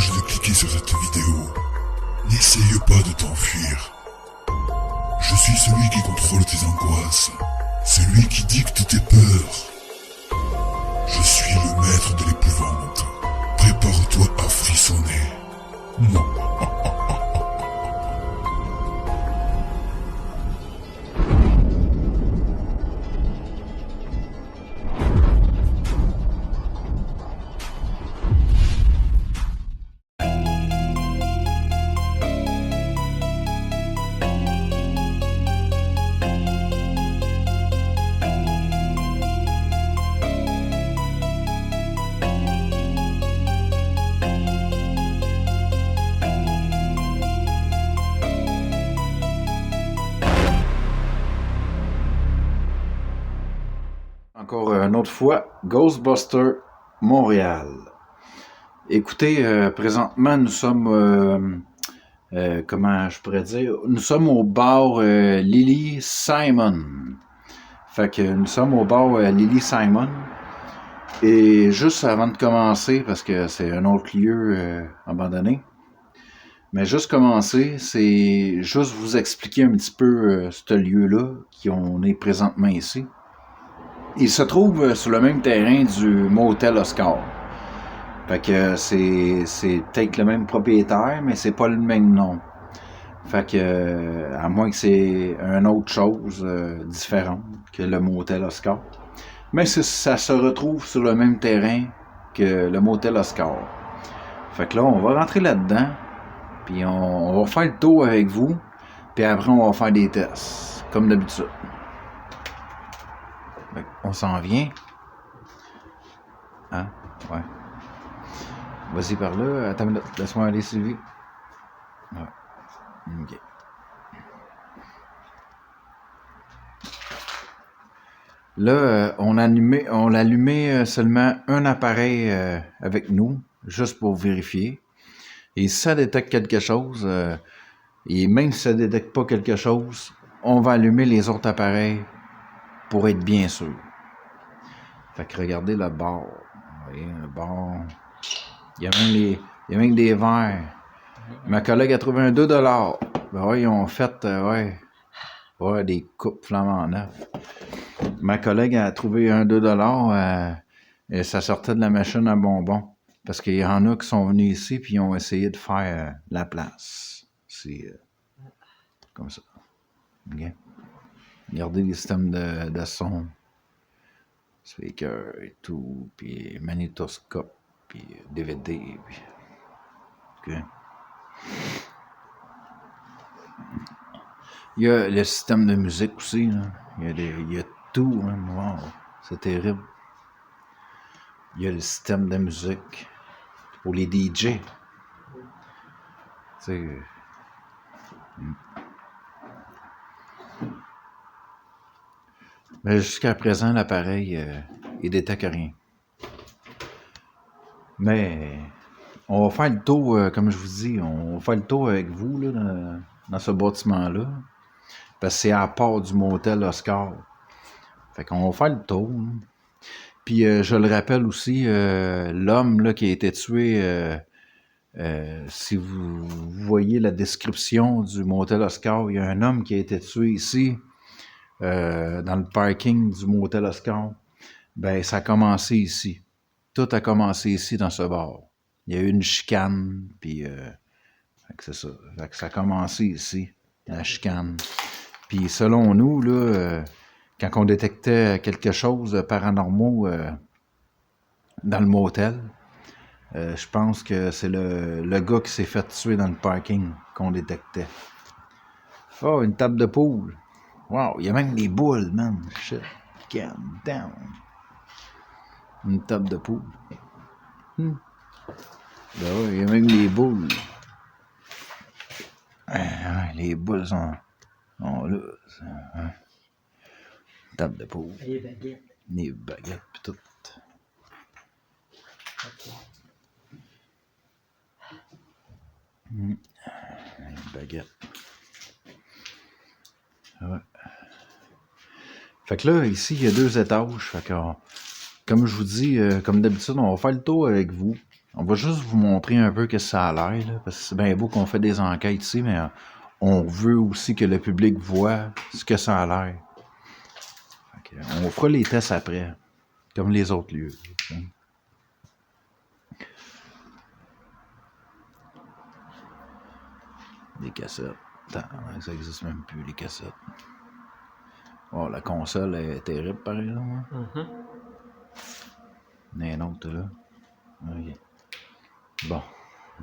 courage de cliquer sur cette vidéo. N'essaye pas de t'enfuir. Je suis celui qui contrôle tes angoisses, celui qui dicte tes peurs. Je suis le maître de l'épouvante. Prépare-toi à frissonner. Non. Encore une autre fois, Ghostbusters Montréal. Écoutez, présentement, nous sommes, comment je pourrais dire, nous sommes au bar Lily Simon. Fait que nous sommes au bar Lily Simon. Et juste avant de commencer, parce que c'est un autre lieu abandonné, mais juste commencer, c'est juste vous expliquer un petit peu ce lieu-là, qu'on est présentement ici. Il se trouve sur le même terrain du motel Oscar. Fait que c'est peut-être le même propriétaire, mais c'est pas le même nom. Fait que, à moins que c'est une autre chose différente que le motel Oscar. Mais ça se retrouve sur le même terrain que le motel Oscar. Fait que là, on va rentrer là-dedans, puis on va faire le tour avec vous, puis après on va faire des tests, comme d'habitude. On s'en vient. Hein? Ouais. Vas-y par là. Attends une minute. Laisse-moi aller, Sylvie. Ouais. OK. Là, on allumait seulement un appareil avec nous, juste pour vérifier. Et si ça détecte quelque chose, et même si ça détecte pas quelque chose, on va allumer les autres appareils pour être bien sûr. Fait que regardez le bar. Vous voyez, le bar. Il y a même des verres. Ma collègue a trouvé un 2$. Ben ouais, ils ont fait ouais, des coupes flamants neufs. Ma collègue a trouvé un 2$, et ça sortait de la machine à bonbons. Parce qu'il y en a qui sont venus ici puis ils ont essayé de faire la place. C'est comme ça. Okay. Regardez les systèmes de son. Speaker et tout, puis magnétoscope, puis DVD, puis... Okay. Il y a le système de musique aussi, là. Il y a tout, hein. Wow, c'est terrible. Il y a le système de musique pour les DJ. Tu sais... Mais jusqu'à présent, l'appareil, il détecte rien. Mais on va faire le tour, comme je vous dis, on va faire le tour avec vous là, dans ce bâtiment-là. Parce que c'est à part du motel Oscar. Fait qu'on va faire le tour. Hein. Puis je le rappelle aussi, l'homme là, qui a été tué, si vous voyez la description du motel Oscar, il y a un homme qui a été tué ici. Dans le parking du motel Oscar, ben ça a commencé ici. Tout a commencé ici dans ce bar. Il y a eu une chicane, puis c'est ça. Fait que ça a commencé ici, la chicane. Puis selon nous, là, quand on détectait quelque chose de paranormal dans le motel, je pense que c'est le gars qui s'est fait tuer dans le parking qu'on détectait. Oh, une table de poule. Wow, il y a même des boules, man. Shit. Calm down. Une table de poule. Ben ouais, il y a même des boules. Les boules sont là. Hein. Table de poule. Les baguettes. Les baguettes, pis tout. Okay. Les baguettes. Ouais. Fait que là, ici, il y a 2 étages. Fait que, comme je vous dis, comme d'habitude, on va faire le tour avec vous. On va juste vous montrer un peu que ça a l'air, là, parce que c'est bien beau qu'on fait des enquêtes ici, mais on veut aussi que le public voit ce que ça a l'air. On fera les tests après, comme les autres lieux. Des cassettes. Attends, ça n'existe même plus, les cassettes. Oh, la console est terrible, par exemple. Il y en a un autre, là. Okay. Bon.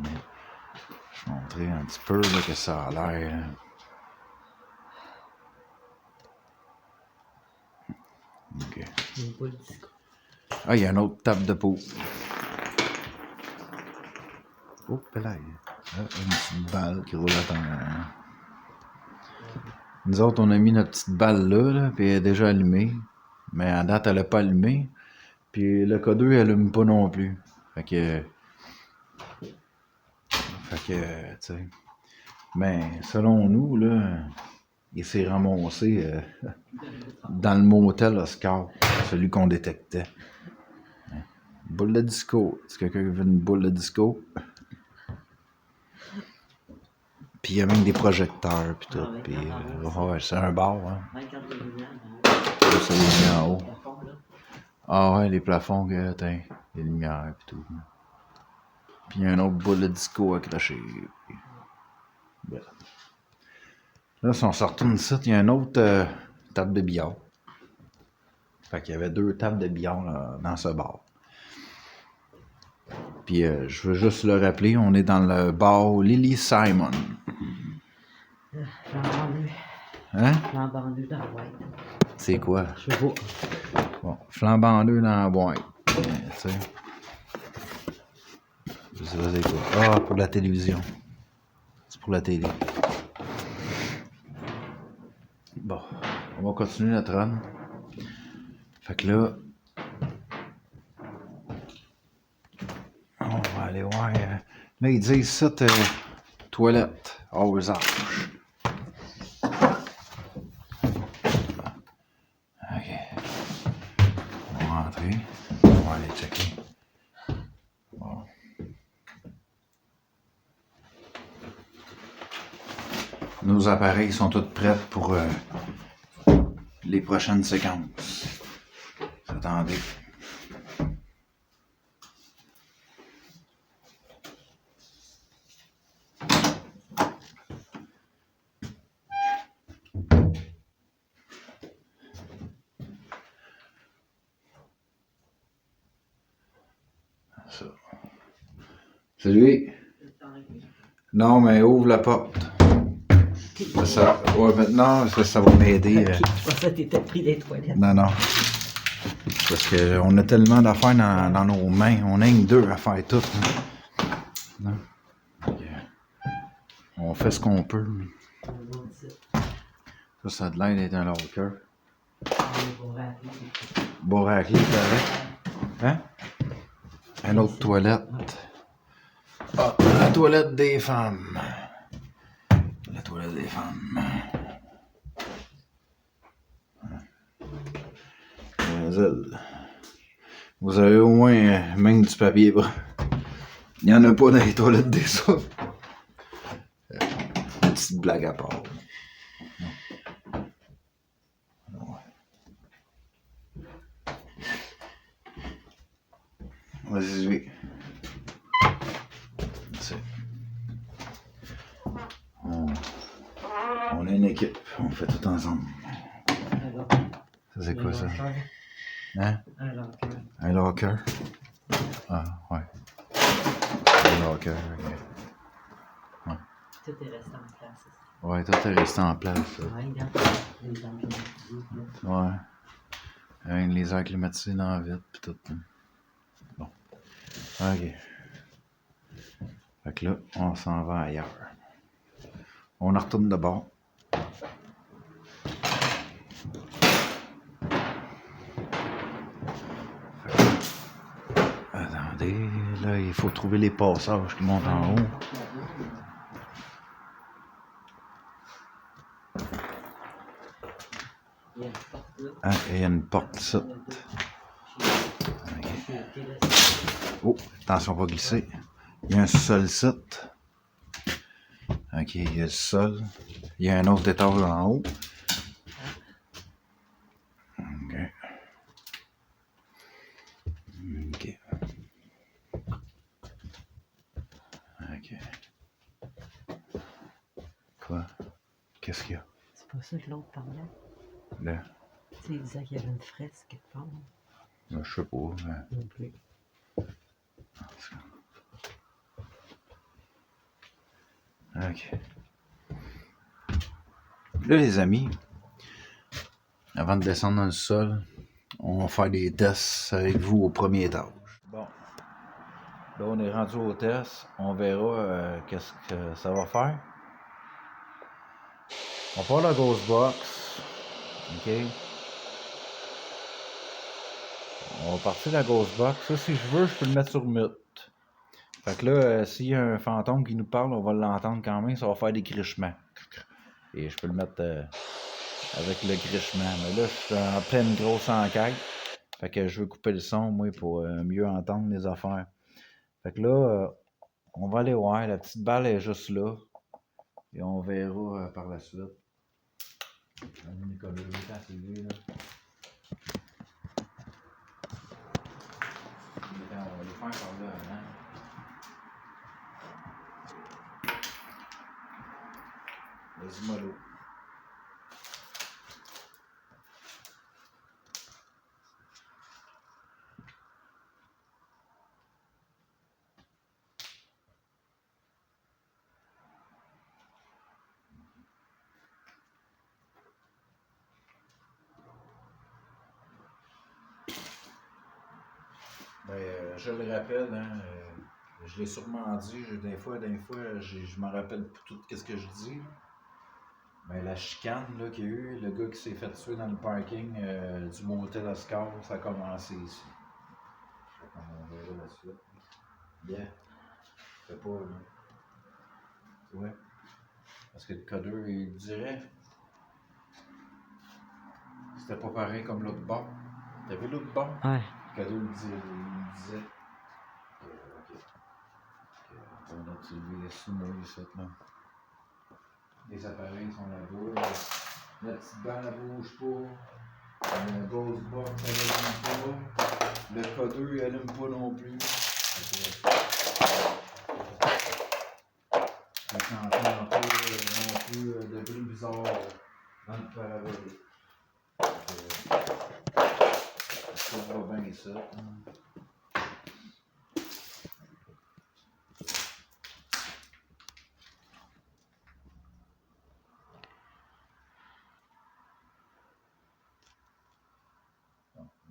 Je vais montrer un petit peu là, que ça a l'air. OK. Ah, il y a une autre table de peau. Oh, là. Une petite balle qui roule à temps. Nous autres, on a mis notre petite balle là, puis elle est déjà allumée. Mais à date, elle n'a pas allumé. Puis le K2, elle allume pas non plus. Fait que, tu sais. Mais selon nous, là, il s'est ramassé dans le motel Oscar, celui qu'on détectait. Boule de disco. Est-ce que quelqu'un veut une boule de disco? Puis il y a même des projecteurs, puis tout. Puis, ouais, c'est un bar, hein. Là, c'est les lumières en haut. Ah ouais, les plafonds, les lumières, puis tout. Puis il y a un autre boule de disco accroché. Là, si on se retourne ici, il y a une autre table de billard. Fait qu'il y avait 2 tables de billard dans ce bar. Puis je veux juste le rappeler, on est dans le bar Lily Simon. Hein? Flambant d'œuf dans la boîte. C'est quoi? Je sais pas. Bon, flambant d'œuf dans la boîte. Tu sais. Je sais pas c'est quoi. Ah, pour la télévision. C'est pour la télé. Bon, on va continuer notre run. Fait que là, on va aller voir. Là, ils disent ça, toilette, aux arches. Ok. On va rentrer. On va aller checker. Bon. Nos appareils sont tous prêts pour les prochaines séquences. Attendez. Ça. C'est lui? Non, mais ouvre la porte. Ça, ouais, maintenant, ça va m'aider. Je pensais que t'étais pris des toilettes. Non, non. Parce qu'on a tellement d'affaires dans nos mains. On a une 2 à faire tout. Hein. On fait ce qu'on peut. Ça a de l'air d'être un locker. Boraclé, correct. Hein? Une autre toilette. Ah, la toilette des femmes. La toilette des femmes. Vous avez au moins même du papier. Il n'y en a pas dans les toilettes des autres. Une petite blague à part. Vas-y. On a une équipe. On fait tout ensemble. Ça, c'est quoi ça? Hein? Un locker. Ah, ouais. Un locker, ok. Ouais. Tout est resté en place. Ouais, tout est resté en place. Ouais. Avec les airs climatisés dans la vitre, pis tout. Bon. Ok. Fait que là, on s'en va ailleurs. On en retourne de bord. Attendez, là, il faut trouver les passages qui montent en haut. Ah, il y a une porte, ça. Okay. sécurité, là. Oh, attention, pas glisser. Il y a un sol site. Ok, il y a le sol. Il y a un autre étage en haut. Ok. Ok. Ok. Quoi? Qu'est-ce qu'il y a? C'est pas ça que l'autre parlait. Là? Tu sais, il disait qu'il y avait une fresque quelque part. Là, je sais pas. Mais... Non plus. Ok. Là, les amis, avant de descendre dans le sol, on va faire des tests avec vous au premier étage. Bon. Là, on est rendu au test. On verra qu'est-ce que ça va faire. On part la Ghost Box. OK. On va partir la Ghost Box. Ça, si je veux, je peux le mettre sur mute. Fait que là, s'il y a un fantôme qui nous parle, on va l'entendre quand même. Ça va faire des grichements. Et je peux le mettre avec le grichement. Mais là, je suis en pleine grosse enquête. Fait que je veux couper le son, moi, pour mieux entendre les affaires. Fait que là, on va aller voir. La petite balle est juste là. Et on verra par la suite. Nicolas, c'est lui, là. On va les faire par là, hein? Vas-y, mollo. Ben, je le rappelle, hein, je l'ai sûrement dit, des fois, je m'en rappelle pas tout ce que je dis. Là. Ben, la chicane là, qu'il y a eu, le gars qui s'est fait tuer dans le parking du motel Oscar, ça a commencé ici. On verra la suite. Bien. Fais pas, là. Ouais. Parce que le codeur, il dirait. C'était pas pareil comme l'autre bord. T'as vu l'autre bord? Ouais. Le codeur, il disait. Ok. On a utilisé les sous-mots ici, là. Les appareils sont là-bas. La petite balle ne bouge pas. Le Ghost Box, elle allume pas. Le codeur, il allume pas non plus. On n'entend pas non plus de bruit bizarre dans le parabolique. Ça va bien ça.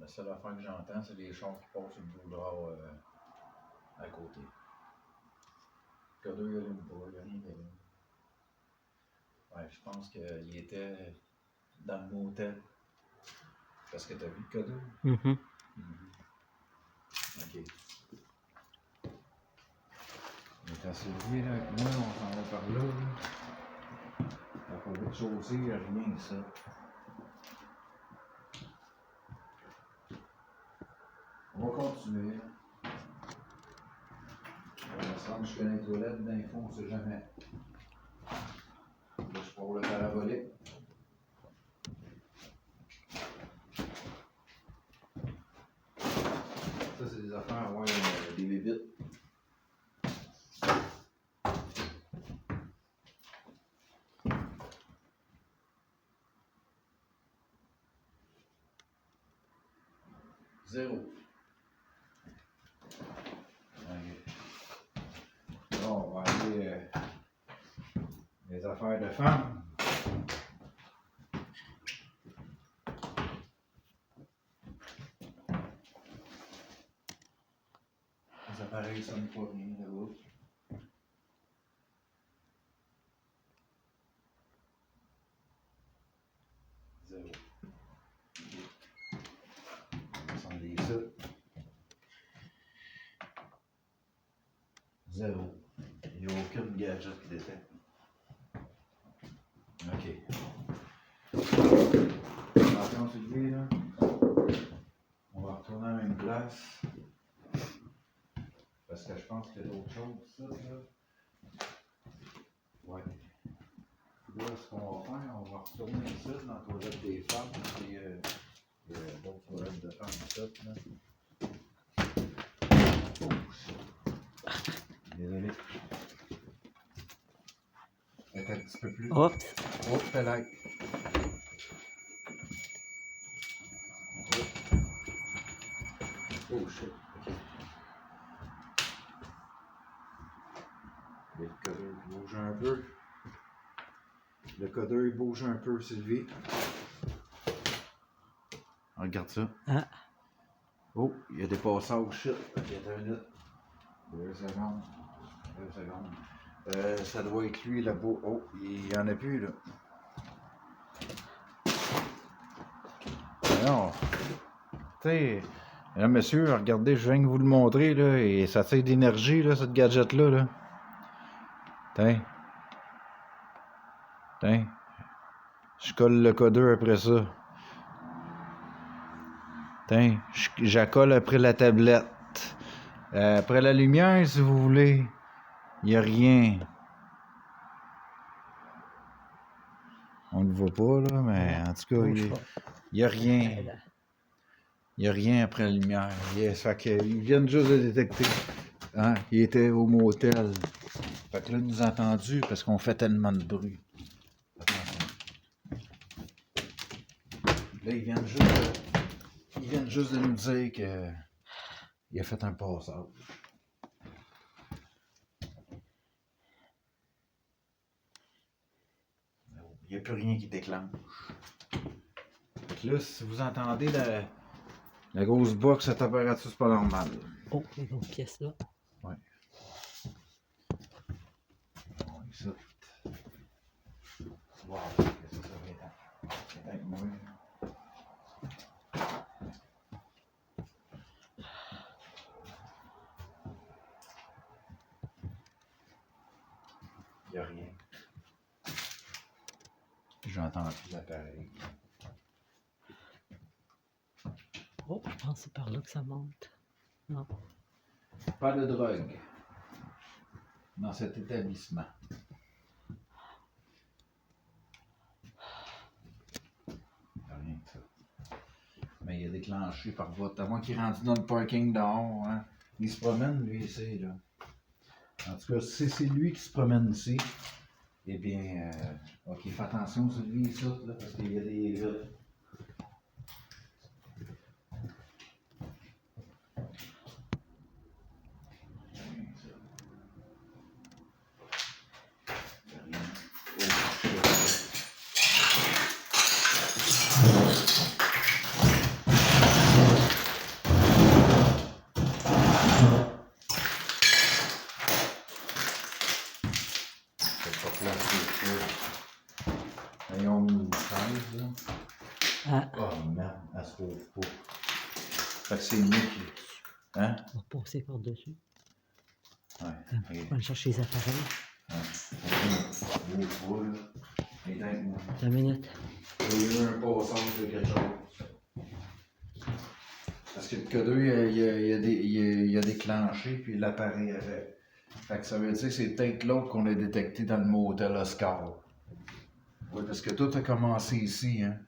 La seule affaire que j'entends, c'est les chars qui passent sur le boulevard à côté. Le codeur, il allume pas, il n'y a rien d'allume. Ouais, je pense qu'il était dans le motel. Parce que t'as vu le codeur? Ok. Il est assez lié là avec moi, on s'en va par là. Il n'y a pas de rez-de-chaussée, il n'y a rien que ça. On va continuer. On va descendre jusqu'à les toilettes, dans les fonds, on ne sait jamais. Là, je pars le parabolique. Ça, c'est des affaires à avoir des bébites. Zéro. Okay. Là, on va aller les affaires de femmes. Les appareils ne sonnent pas bien là-haut. Zéro. On descend des ça. Zéro. Il n'y a aucun gadget qui détecte. OK. Attention, Sylvie, là. On va retourner à la même place. pense qu'il y a d'autres choses, ça, là. Ouais. Là, ce qu'on va faire, on va retourner ici, dans la toilette des femmes, puis il y a d'autres toilettes de femmes ici, là. Oh, désolé. Peut-être un petit peu plus. Oups. Oh, là. Oh shit. Ok. Le codeur bouge un peu. Le codeur il bouge un peu, Sylvie. Regarde ça. Ah. Oh, il y a des passages shit. Ok, attends une minute. 2 secondes. 2 secondes. Ça doit être lui là-bas. Oh, il y en a plus là. Non. Tu sais, là, monsieur, regardez, je viens de vous le montrer là, et ça tire d'énergie là, cette gadget-là. Là. Tiens. Tiens. Je colle le codeur après ça. Tiens, j'accole après la tablette. Après la lumière, si vous voulez. Il n'y a rien. On ne le voit pas, là, mais en tout cas, il n'y a rien. Il n'y a rien après la lumière. Ça fait qu'ils viennent juste de détecter. Hein? Il était au motel. Fait que là, nous a entendus parce qu'on fait tellement de bruit. Attention. Là, ils viennent juste de nous dire que il a fait un passage. Il n'y a plus rien qui déclenche. Fait que là, si vous entendez la grosse box, cette température, c'est pas normal. Oh, il y a une autre pièce là. Ouais. Bon, ça. Wow, qu'est-ce que ça fait? C'est avec moi. Il n'y a rien. J'entends plus l'appareil. Oh, je pense que c'est par là que ça monte. Non. Pas de drogue dans cet établissement. Il n'y a rien de ça. Mais il a déclenché par votre. À moins qu'il est rendu dans le parking dehors. Hein. Il se promène, lui, ici. Là. En tout cas, si c'est lui qui se promène ici, eh bien, ok, fais attention sur lui ici, là, parce qu'il y a des vitres. Ils ont mis une chaise, là. Ah. Oh merde, elle se trouve pas. Fait que c'est nous qui. Hein? On va passer par-dessus. Ouais. On va aller chercher les appareils. Ouais. Attends une minute. Il y a eu un passage de quelque chose. Parce que le codeur, il a déclenché, puis l'appareil avait. Fait que ça veut dire que c'est peut-être l'autre qu'on a détecté dans le motel Oscar. Oui, parce que tout a commencé ici, hein.